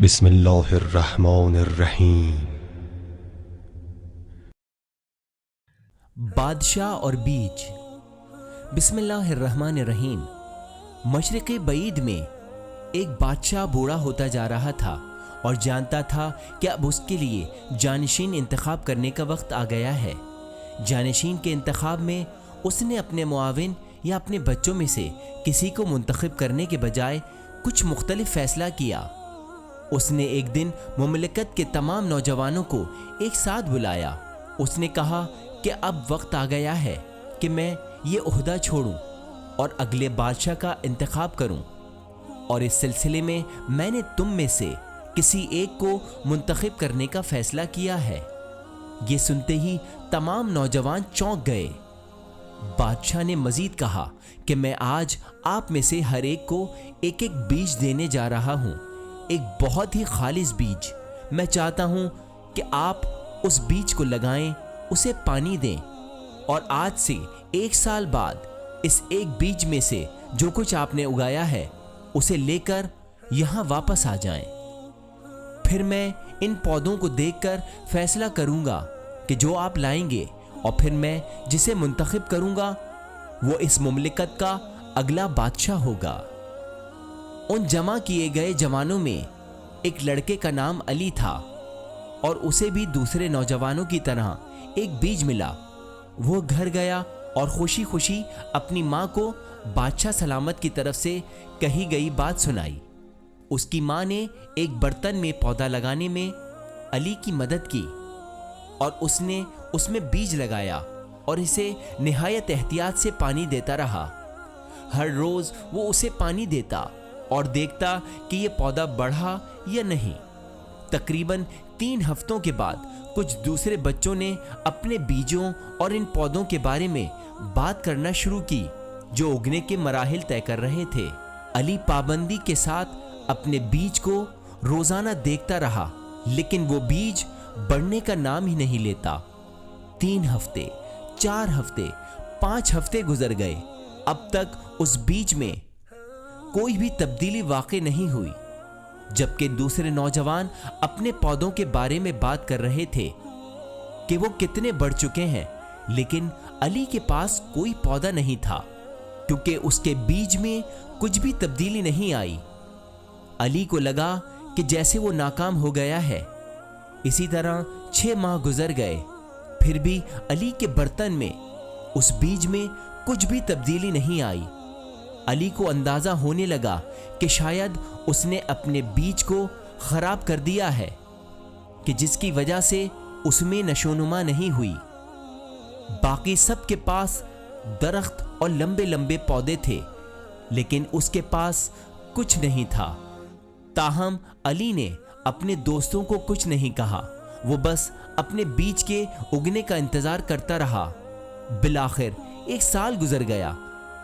بسم اللہ الرحمن الرحیم۔ بادشاہ اور بیج۔ بسم اللہ الرحمن الرحیم۔ مشرق بعید میں ایک بادشاہ بوڑھا ہوتا جا رہا تھا اور جانتا تھا کہ اب اس کے لیے جانشین انتخاب کرنے کا وقت آ گیا ہے۔ جانشین کے انتخاب میں اس نے اپنے معاون یا اپنے بچوں میں سے کسی کو منتخب کرنے کے بجائے کچھ مختلف فیصلہ کیا۔ اس نے ایک دن مملکت کے تمام نوجوانوں کو ایک ساتھ بلایا۔ اس نے کہا کہ اب وقت آ گیا ہے کہ میں یہ عہدہ چھوڑوں اور اگلے بادشاہ کا انتخاب کروں، اور اس سلسلے میں نے تم میں سے کسی ایک کو منتخب کرنے کا فیصلہ کیا ہے۔ یہ سنتے ہی تمام نوجوان چونک گئے۔ بادشاہ نے مزید کہا کہ میں آج آپ میں سے ہر ایک کو ایک ایک بیج دینے جا رہا ہوں، ایک بہت ہی خالص بیج۔ میں چاہتا ہوں کہ آپ اس بیج کو لگائیں، اسے پانی دیں، اور آج سے 1 سال بعد اس ایک بیج میں سے جو کچھ آپ نے اگایا ہے اسے لے کر یہاں واپس آ جائیں۔ پھر میں ان پودوں کو دیکھ کر فیصلہ کروں گا کہ جو آپ لائیں گے، اور پھر میں جسے منتخب کروں گا وہ اس مملکت کا اگلا بادشاہ ہوگا۔ ان جمع کیے گئے جوانوں میں ایک لڑکے کا نام علی تھا، اور اسے بھی دوسرے نوجوانوں کی طرح ایک بیج ملا۔ وہ گھر گیا اور خوشی خوشی اپنی ماں کو بادشاہ سلامت کی طرف سے کہی گئی بات سنائی۔ اس کی ماں نے ایک برتن میں پودا لگانے میں علی کی مدد کی، اور اس نے اس میں بیج لگایا اور اسے نہایت احتیاط سے پانی دیتا رہا۔ ہر روز وہ اسے پانی دیتا اور دیکھتا کہ یہ پودا بڑھا یا نہیں۔ تقریباً 3 ہفتوں کے بعد کچھ دوسرے بچوں نے اپنے بیجوں اور ان پودوں کے بارے میں بات کرنا شروع کی جو اگنے کے مراحل طے کر رہے تھے۔ علی پابندی کے ساتھ اپنے بیج کو روزانہ دیکھتا رہا، لیکن وہ بیج بڑھنے کا نام ہی نہیں لیتا۔ 3 ہفتے، 4 ہفتے، 5 ہفتے گزر گئے۔ اب تک اس بیج میں کوئی بھی تبدیلی واقع نہیں ہوئی، جبکہ دوسرے نوجوان اپنے پودوں کے بارے میں بات کر رہے تھے کہ وہ کتنے بڑھ چکے ہیں، لیکن علی کے پاس کوئی پودا نہیں تھا کیونکہ اس کے بیج میں کچھ بھی تبدیلی نہیں آئی۔ علی کو لگا کہ جیسے وہ ناکام ہو گیا ہے۔ اسی طرح 6 ماہ گزر گئے، پھر بھی علی کے برتن میں اس بیج میں کچھ بھی تبدیلی نہیں آئی۔ علی کو اندازہ ہونے لگا کہ شاید اس نے اپنے بیج کو خراب کر دیا ہے، کہ جس کی وجہ سے اس میں نشوونما نہیں ہوئی۔ باقی سب کے پاس درخت اور لمبے لمبے پودے تھے، لیکن اس کے پاس کچھ نہیں تھا۔ تاہم علی نے اپنے دوستوں کو کچھ نہیں کہا، وہ بس اپنے بیج کے اگنے کا انتظار کرتا رہا۔ بالآخر 1 سال گزر گیا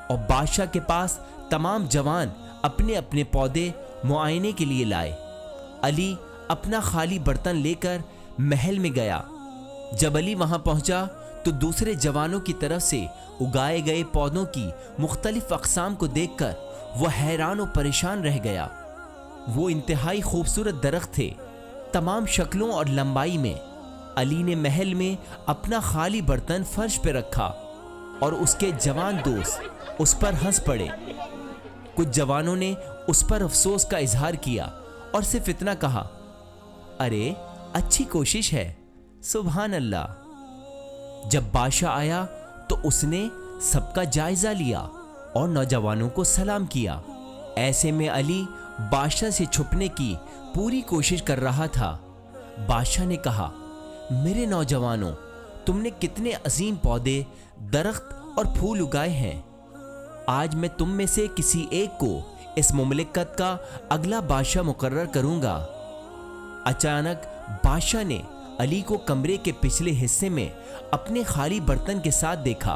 اور بادشاہ کے پاس تمام جوان اپنے اپنے پودے معائنے کے لیے لائے۔ علی اپنا خالی برتن لے کر محل میں گیا۔ جب علی وہاں پہنچا تو دوسرے جوانوں کی طرف سے اگائے گئے پودوں کی مختلف اقسام کو دیکھ کر وہ حیران و پریشان رہ گیا۔ وہ انتہائی خوبصورت درخت تھے، تمام شکلوں اور لمبائی میں۔ علی نے محل میں اپنا خالی برتن فرش پہ رکھا اور اس کے جوان دوست اس پر ہنس پڑے۔ کچھ جوانوں نے اس پر افسوس کا اظہار کیا اور صرف اتنا کہا، ارے اچھی کوشش ہے، سبحان اللہ۔ جب بادشاہ آیا تو اس نے سب کا جائزہ لیا اور نوجوانوں کو سلام کیا۔ ایسے میں علی بادشاہ سے چھپنے کی پوری کوشش کر رہا تھا۔ بادشاہ نے کہا، میرے نوجوانوں، تم نے کتنے عظیم پودے، درخت اور پھول اگائے ہیں۔ آج میں تم میں سے کسی ایک کو اس مملکت کا اگلا بادشاہ مقرر کروں گا۔ اچانک بادشاہ نے علی کو کمرے کے پچھلے حصے میں اپنے خالی برتن کے ساتھ دیکھا۔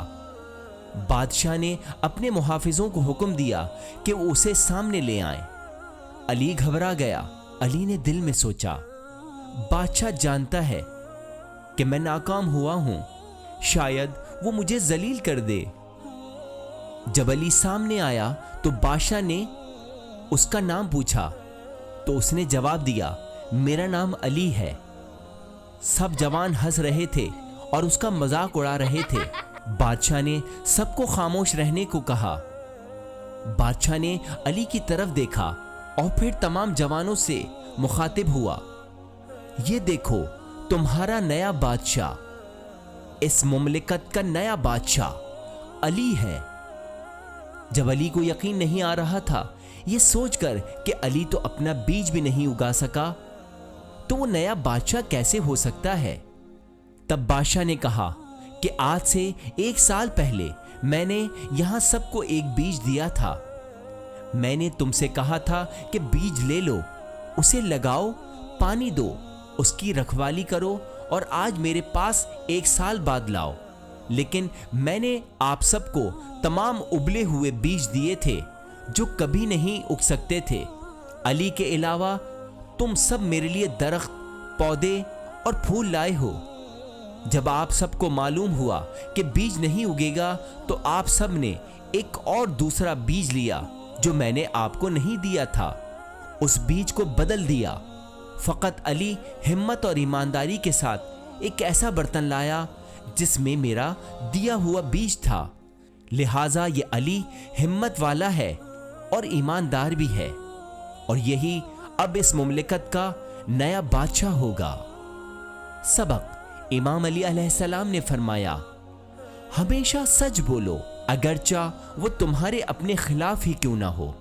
بادشاہ نے اپنے محافظوں کو حکم دیا کہ وہ اسے سامنے لے آئیں۔ علی گھبرا گیا۔ علی نے دل میں سوچا، بادشاہ جانتا ہے کہ میں ناکام ہوا ہوں، شاید وہ مجھے ذلیل کر دے۔ جب علی سامنے آیا تو بادشاہ نے اس کا نام پوچھا۔ تو اس نے جواب دیا میرا نام علی ہے۔ سب جوان ہنس رہے تھے اور اس کا مذاق اڑا رہے تھے۔ بادشاہ نے سب کو خاموش رہنے کو کہا۔ بادشاہ نے علی کی طرف دیکھا اور پھر تمام جوانوں سے مخاطب ہوا، یہ دیکھو تمہارا نیا بادشاہ، اس مملکت کا نیا بادشاہ علی ہے۔ جب علی کو یقین نہیں آ رہا تھا یہ سوچ کر کہ علی تو اپنا بیج بھی نہیں اگا سکا تو وہ نیا بادشاہ کیسے ہو سکتا ہے، تب بادشاہ نے کہا کہ آج سے 1 سال پہلے میں نے یہاں سب کو ایک بیج دیا تھا۔ میں نے تم سے کہا تھا کہ بیج لے لو، اسے لگاؤ، پانی دو، اس کی رکھوالی کرو اور آج میرے پاس 1 سال بعد لاؤ۔ لیکن میں نے آپ سب کو تمام ابلے ہوئے بیج دیے تھے جو کبھی نہیں اگ سکتے تھے۔ علی کے علاوہ تم سب میرے لیے درخت، پودے اور پھول لائے ہو۔ جب آپ سب کو معلوم ہوا کہ بیج نہیں اگے گا تو آپ سب نے ایک اور دوسرا بیج لیا جو میں نے آپ کو نہیں دیا تھا، اس بیج کو بدل دیا۔ فقط علی ہمت اور ایمانداری کے ساتھ ایک ایسا برتن لایا جس میں میرا دیا ہوا بیج تھا، لہٰذا یہ علی ہمت والا ہے اور ایماندار بھی ہے، اور یہی اب اس مملکت کا نیا بادشاہ ہوگا۔ سبق: امام علی علیہ السلام نے فرمایا، ہمیشہ سچ بولو اگرچہ وہ تمہارے اپنے خلاف ہی کیوں نہ ہو۔